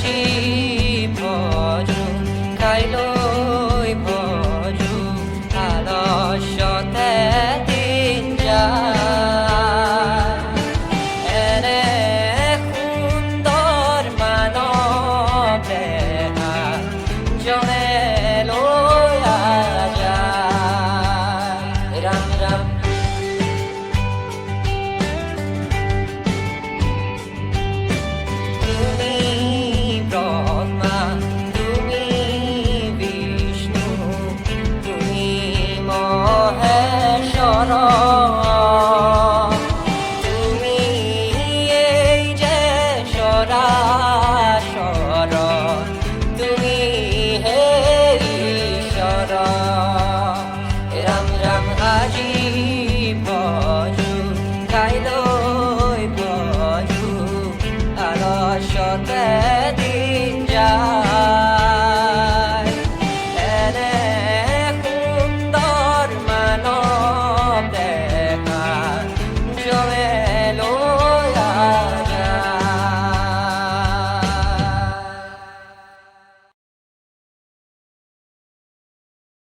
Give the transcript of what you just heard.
আজি ভজো কাইলৈ ভজো আলস্যতে দিন যায় এনে সুন্দৰ মানৱ দেহা জনে লৈ যায় ৰাম ৰাম তুমি এই যে সরাসর তুমি হে ঈশ্বর রাম রাম আজি ভজো কাইলৈ ভজো আলস্যতে দিন যায়